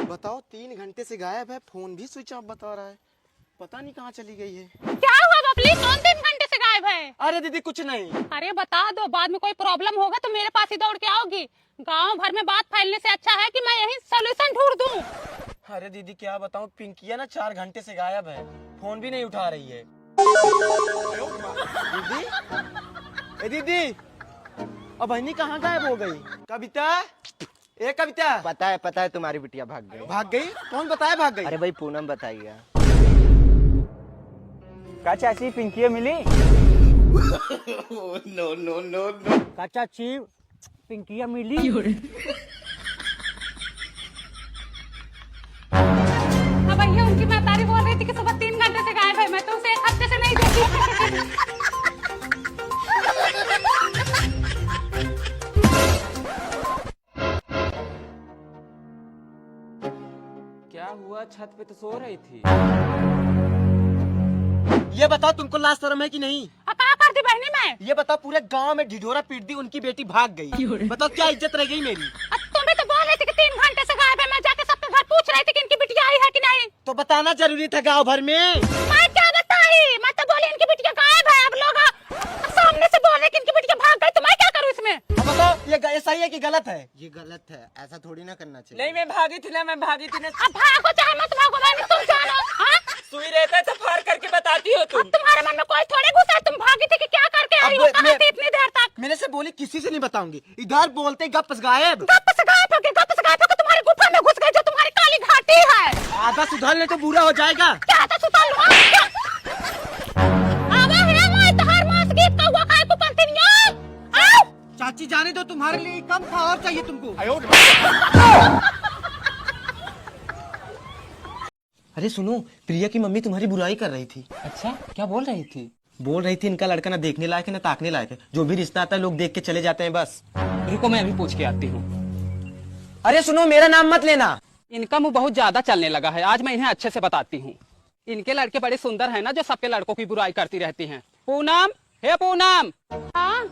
बताओ 3 घंटे से गायब है, फोन भी स्विच ऑफ बता रहा है, पता नहीं कहाँ चली गई है। क्या हुआ बबली, कौन 3 घंटे से गायब है? अरे दीदी कुछ नहीं। अरे बता दो, बाद में कोई प्रॉब्लम होगा तो मेरे पास ही दौड़ के आओगी। गांव भर में बात फैलने से अच्छा है कि मैं यही सोल्यूशन ढूंढ दूं। अरे दीदी क्या बताऊं, पिंकिया ना 4 घंटे से गायब है, फोन भी नहीं उठा रही है। दीदी, ए दीदी, अब बहनी कहाँ गायब हो गई? कविता, ए कविता। पता है तुम्हारी बिटिया भाग गई। भाग गई? कौन बताया भाग गई? अरे भाई पूनम बताइए। का चाची पिंकिया मिली? No no no no. का चाची पिंकिया मिली? अब भैया उनकी महतारी बोल रही थी कि सुबह 3 घंटे से गायब है, मैं तो उसे 1 हफ्ते से नहीं देखी। क्या हुआ, छत पे तो सो रही थी। ये बताओ तुमको लाज शर्म है कि नहीं? क्या करती बहनी मैं? ये बताओ पूरे गांव में ढिढोरा पीट दी, उनकी बेटी भाग गई, बताओ क्या इज्जत रह गई मेरी? तुम भी तो बोल रही थी कि 3 घंटे से गायब है, मैं जाके सबके घर पूछ रही थी कि इनकी बिटिया आई है कि नहीं। तो बताना जरूरी था गांव भर में। मैं क्या बताई, मैं तो बोली इनकी बिटिया गायब है। अब लोग सामने से बोल रहे कि इनकी बिटिया भाग गई, तो मैं क्या करूँ इसमें? अब बताओ ये सही है कि गलत है? ये गलत है, ऐसा थोड़ी ना करना चाहिए। नहीं मैं भागी थी ना। अब भागो चाहे मत भागो, मैं तुम जानो। हाँ? सुई रहता है तो फाड़ करके बताती हो तुम। अब तुम्हारे मन में कोई थोड़े गुस्सा है, तुम भागी थी कि क्या करके आई हो? कहाँ थी इतनी देर तक? मैंने से बोली किसी से नहीं बताऊंगी, इधर बोलते गप गायब। गप से गायब हो तुम्हारे गुफा में घुस गए, जो तुम्हारी काली घाटी है। आधा सुधर ले तो बुरा हो जाएगा। क्या था सुताल लो? आवा है मैं तहार मांस गीत का हुआ खाए को पंतिनिया। आओ चाची जाने दो, तुम्हारे लिए कम था और चाहिए तुमको। अरे सुनो, प्रिया की मम्मी तुम्हारी बुराई कर रही थी। अच्छा क्या बोल रही थी? बोल रही थी इनका लड़का ना देखने लायक है ना ताकने लायक है, जो भी रिश्ता आता है लोग देख के चले जाते हैं बस। रुको मैं अभी पूछ के आती हूँ। अरे सुनो, मेरा नाम मत लेना। इनका मुंह बहुत ज्यादा चलने लगा है, आज मैं इन्हें अच्छे से बताती हूँ। इनके लड़के बड़े सुंदर हैं ना, जो सबके लड़कों की बुराई करती रहती हैं। पूनम, हे पूनम। हाँ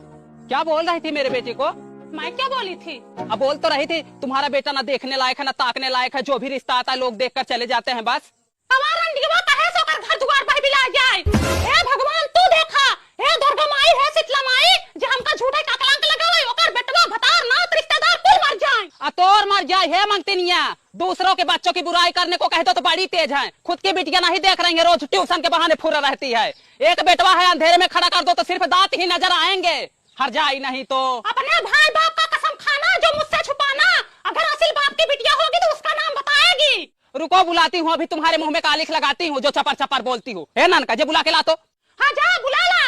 क्या बोल रही थी मेरे बेटे को? मैं क्या बोली थी? अब बोल तो रही थी तुम्हारा बेटा ना देखने लायक है ना ताकने लायक है, जो भी रिश्ता आता है लोग देख कर चले जाते हैं बस। हमारा अंडीवा कहे सोकर घर दुआर पर बिला जाए। हे भगवान तू देखा, हे दुर्गा माई, हे शीतला माई, जे हमका झूठे का कलंक लगावे, ओकर बेटवा भतार नात रिश्तेदार कुल मर जाए। अतोर मर जाए। हे मंगतिनिया, दूसरों के बच्चों की बुराई करने को कह दो तो बड़ी तेज है, खुद की बिटिया नहीं देख रही है, रोज ट्यूशन के बहाने फुर रहती है। एक बेटवा है, अंधेरे में खड़ा कर दो तो सिर्फ दांत ही नजर आएंगे, हर जाए नहीं तो। अपने भाई बाप का कसम खाना, जो मुझसे छुपाना। अगर असल बाप की बिटिया होगी तो उसका नाम बताएगी। रुको बुलाती हूँ, अभी तुम्हारे मुंह में कालिख लगाती हूँ, जो चपर चपर बोलती हूँ। हे नानका जे बुला के ला तो। हाँ जा बुला ला।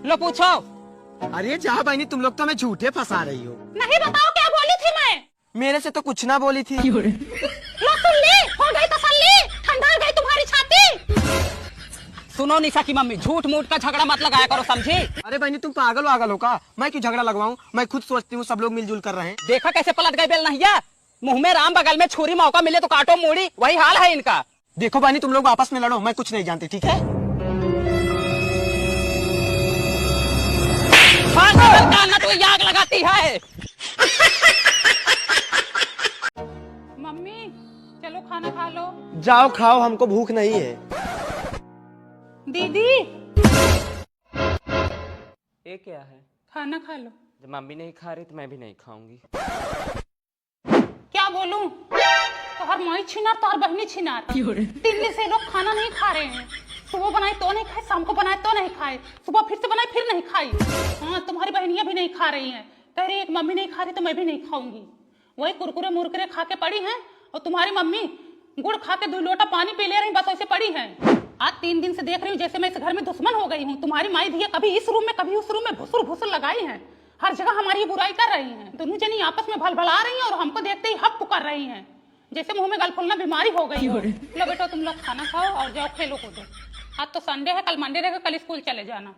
लो पूछो। अरे जा बहनी, तुम लोग तो मैं झूठे फंसा रही हो। नहीं बताओ क्या बोली थी मैं? मेरे से तो कुछ ना बोली थी। लो सुन ली, हो गई तसल्ली, ठंडा गई तुम्हारी छाती। सुनो निशा की मम्मी, झूठ मूठ का झगड़ा मत लगाया करो, समझी? अरे बहनी तुम पागल वागल हो का? मैं क्यों झगड़ा लगवाऊं? मैं खुद सोचती हूँ सब लोग मिलजुल कर रहे हैं। देखा कैसे पलट गए बेल नहिया, मुंह में राम बगल में छुरी, मौका मिले तो काटो मूड़ी, वही हाल है इनका। देखो बहनी तुम लोग आपस में लड़ो, मैं कुछ नहीं जानती, ठीक है? तो आग लगाती है। मम्मी चलो खाना खा लो। जाओ खाओ, हमको भूख नहीं है। दीदी ये क्या है? खाना खा लो। जब मम्मी नहीं खा रही तो मैं भी नहीं खाऊंगी। क्या बोलूं? तो हर माई छिनार तो हर बहनी छिनार। 3 दिन से लोग खाना नहीं खा रहे हैं। सुबह बनाए तो नहीं खाए, शाम को बनाए तो नहीं खाए, सुबह फिर से बनाए फिर नहीं खाई। हाँ तुम्हारी बहनियां भी नहीं खा रही हैं। कह रही एक मम्मी नहीं खा रही तो मैं भी नहीं खाऊंगी। वही कुरकुरे मुरकुरे खा के पड़ी हैं, और तुम्हारी मम्मी गुड़ खा के 2 लोटा पानी पी ले रही, बस ऐसे पड़ी हैं। आज 3 दिन से देख रही हूँ जैसे मैं इस घर में दुश्मन हो गई हूँ। तुम्हारी माई धिया कभी इस रूम में कभी उस रूम में भुसुर भुसुर लगाई हैं, हर जगह हमारी बुराई कर रही हैं। दोनों जनी आपस में भलभला रही हैं और हमको देखते ही हप कर रही हैं, जैसे मुंह में गल फुलना बीमारी हो गई हो। लो बेटो तुम लोग खाना खाओ और जाओ खेलो कूदो। आज तो संडे है, कल मंडे रहेगा, कल स्कूल चले जाना।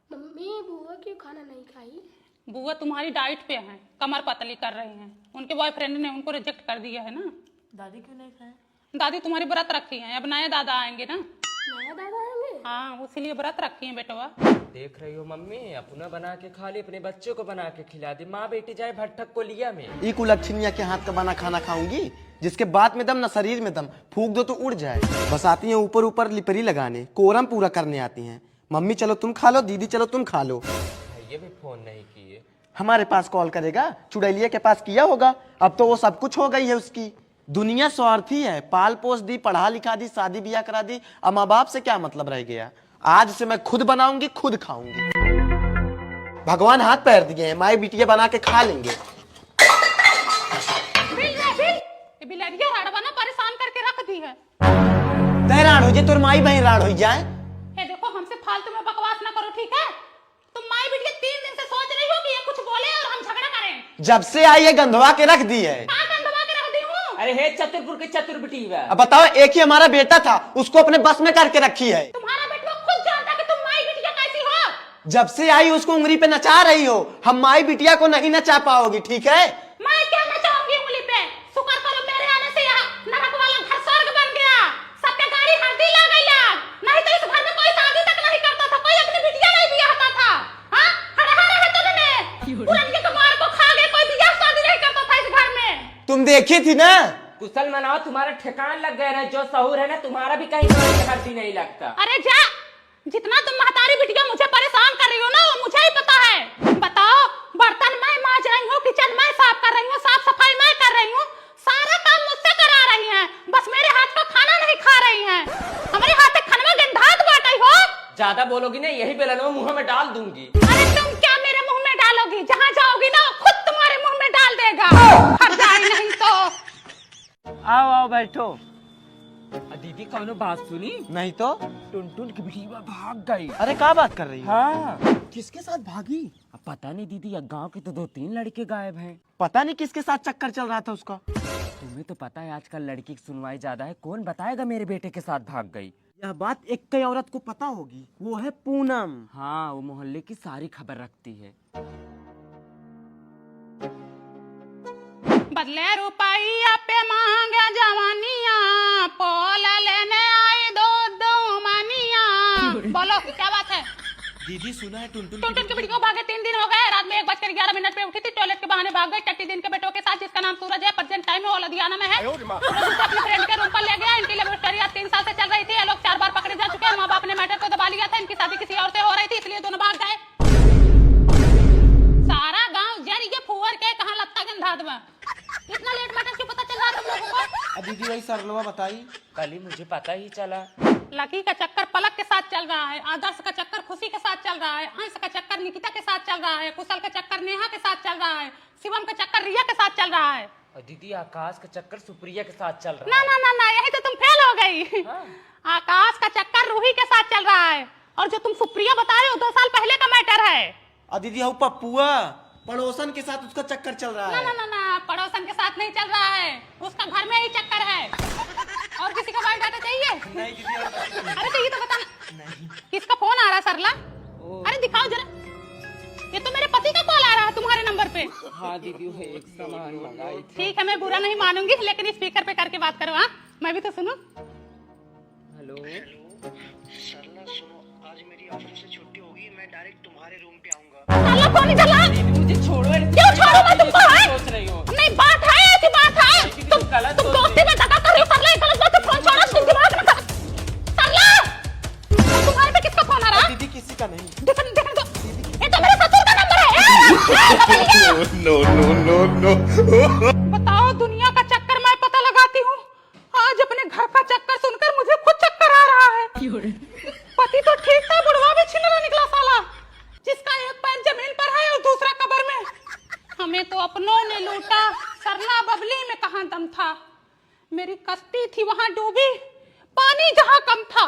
मम्मी बुआ क्यों खाना नहीं खाई? बुआ तुम्हारी डाइट पे हैं, कमर पतली कर रही हैं, उनके बॉयफ्रेंड ने उनको रिजेक्ट कर दिया है ना। दादी क्यों नहीं खाए? दादी तुम्हारी व्रत रखी हैं, अब नए दादा आएंगे ना। नया दादा आएंगे? हाँ इसीलिए व्रत रखी है बेटवा। देख रही हो मम्मी, अपना बना के खा ली, अपने बच्चों को बना के खिला दी। माँ बेटी जाए भट्ठक को लिया में। ई कुलच्छनिया के हाथ का बना खाना खाऊंगी जिसके बात में दम ना शरीर में दम, फूक दो तो उड़ जाए। बस आती हैं ऊपर ऊपर लिपरी लगाने, कोरम पूरा करने आती हैं। मम्मी चलो तुम खा लो, दीदी चलो तुम खा लो। ये भी फोन नहीं किए। हमारे पास कॉल करेगा, चुड़ैलिया के पास किया होगा। अब तो वो सब कुछ हो गई है उसकी। दुनिया स्वार्थी है, पाल पोस दी, पढ़ा लिखा दी, शादी ब्याह करा दी, अब माँ बाप से क्या मतलब रह गया। आज से मैं खुद बनाऊंगी, खुद खाऊंगी। भगवान हाथ पैर दिए हैं, माई बिटिया बना के खा लेंगे। बिलरिया राड़वा ना परेशान करके रख दी है। तय राड़ हो जाए तो माई बहन राड़ हो जाए। हे देखो, हमसे फालतू में बकवास ना करो, ठीक है? तुम माई बिटिया 3 दिन से सोच रही हो कि ये कुछ बोले और हम झगड़ा करें। जब से आई है गंधवा के रख दी है। कहाँ गंदवा के रख दी हूँ? अरे हे चतुरपुर के चतुर बेटी है। अब बताओ, एक ही हमारा बेटा था, उसको अपने बस में करके रखी है। तुम्हारा बेटा खुद जानता कि तुम माई बिटिया कैसी हो। जब से आई उसको उंगली पे नचा रही हो, हम माई बिटिया को नहीं नचा पाओगी, ठीक है? मैं क्या नचाऊंगी उंगली पे? शुक्र करो मेरे आने से यहाँ नरक वाला घर स्वर्ग बन गया। सबके गाड़ी हल्दी ला गई यार। नहीं तो इस घर में कोई शादी तक नहीं करता था, कोई अपनी बिटिया नहीं ब्याहता था। हाँ, हड़हारा है तुमने। पुरनके कमार को खा गए, कोई ब्याह शादी नहीं करता था इस घर में। तुम देखी थी ना। कुशल मनाओ, तुम्हारा ठिकान लग गया ना। जो सहूर है ना, तुम्हारा भी कहीं हल्दी नहीं लगता। अरे जा, जितना तुम महतारी बिटिया मुझे परेशान कर रही हो ना, वो मुझे ही पता है। बताओ, बर्तन मैं मांज रही हूँ, किचन मैं साफ कर रही हूँ, साफ सफाई मैं कर रही हूँ, सारा काम मुझसे करा रही हैं। बस मेरे हाथ का खाना नहीं खा रही हैं। हमारे हाथ के खाने में गंधात बांटी हो। ज्यादा बोलोगी ना, यही बेलन मुंह में डाल दूंगी। अरे तुम क्या मेरे मुंह में डालोगी? जहाँ जाओगी ना खुद तुम्हारे मुंह में डाल देगा। हट जाए नहीं तो। आओ आओ बैठो। दीदी कौनो बात सुनी? नहीं तो। टुनटुन की बिटिया भाग गई। अरे क्या बात कर रही है? हाँ, किसके साथ भागी? अब पता नहीं दीदी, गांव के तो 2-3 लड़के गायब हैं। पता नहीं किसके साथ चक्कर चल रहा था उसका। तुम्हें तो पता है आजकल लड़की की सुनवाई ज्यादा है। कौन बताएगा मेरे बेटे के साथ भाग गई? यह बात एक कई औरत को पता होगी, वो है पूनम। हाँ, वो मोहल्ले की सारी खबर रखती है। बदले रुपया पे मांगे जवानिया, पोल लेने आई दो मनिया। बोलो क्या बात है? दीदी सुना है टुनटुन टुनटुन की बिटिया को भागे 3 दिन हो गए। रात में 1:11 पे उठी थी, टॉयलेट के बहाने भाग गई। टट्टी दिन के बेटों के साथ, जिसका नाम सूरज है, प्रेजेंट टाइम में वो लुधियाना में है। सूरज उसे अपने फ्रेंड के रूम पर ले गया। इनकी लव स्टोरी 3 साल से चल रही थी। ये लोग 4 बार पकड़े जा चुके हैं। माँ बाप ने मैटर को दबा लिया था। इनकी शादी किसी और से हो रही थी, इसलिए दोनों भाग गए। सारा गाँव जर ये फुअर के कहाँ लगता गंधाद में। इतना लेट मैटर क्यों पता चल रहा तुम लोगों को? दीदी वही सरलवा बताई। कल ही मुझे पता ही चला। लकी का चक्कर पलक के साथ चल रहा है, आदर्श का चक्कर खुशी के साथ चल रहा है, अंश का चक्कर निकिता के साथ चल रहा है, कुशल का चक्कर नेहा के साथ चल रहा है, शिवम का चक्कर रिया के साथ चल रहा है। और दीदी आकाश का चक्कर सुप्रिया के साथ चल रहा ना है। ना ना ना, यही तो तुम फेल हो गई। आकाश का चक्कर रूही के साथ चल रहा है, और जो तुम सुप्रिया बता रहे हो 2 साल पहले का मैटर है। दीदी हूँ पप्पुआ, पड़ोसन के साथ उसका चक्कर चल रहा ना है। ना ना ना, पड़ोसन के साथ नहीं चल रहा है, उसका घर में ही चक्कर है। और किसी का बायोडाटा चाहिए? नहीं दीदी अरे तो ये तो बताना। किसका फोन आ रहा है सरला? अरे दिखाओ जरा। ये तो मेरे पति का कॉल आ रहा है तुम्हारे नंबर पे। हाँ दीदी, वो एक सामान मंगाई थी। ठीक है, मैं बुरा नहीं मानूंगी, लेकिन स्पीकर पे करके बात करो। हाँ, मैं भी तो सुनूं। हेलो सरला सुनो, आज मेरी ऑफिस से छुट्टी होगी, मैं डायरेक्ट तुम्हारे रूम पे आऊंगा। सरला फोन ही चला। मुझे छोड़ो। क्यों छोड़ो? मैं तुमको है सोच रही हो? नहीं, बात है, ऐसी बात है। तुम दोस्ती में धक्का कर रही हो। सरला एक गलत बात है, फोन छोड़ो। तुम दिमाग में सरला, तुम्हारे पे किसका फोन आ रहा है? दीदी किसी का नहीं। देखो देखो तो, ये तो मेरे ससुर का नंबर है। No no no no. बताओ, दुनिया का चक्कर मैं पता लगाती हूँ, आज अपने घर का चक्कर सुनकर मुझे खुद चक्कर आ रहा है। पति तो ठीक था, बुढ़वा भी छिनरा निकला साला, जिसका एक पैर जमीन पर है और दूसरा कब्र में। हमें तो अपनों ने लूटा, सरला बबली में कहाँ दम था। मेरी कश्ती थी वहां डूबी, पानी जहां कम था।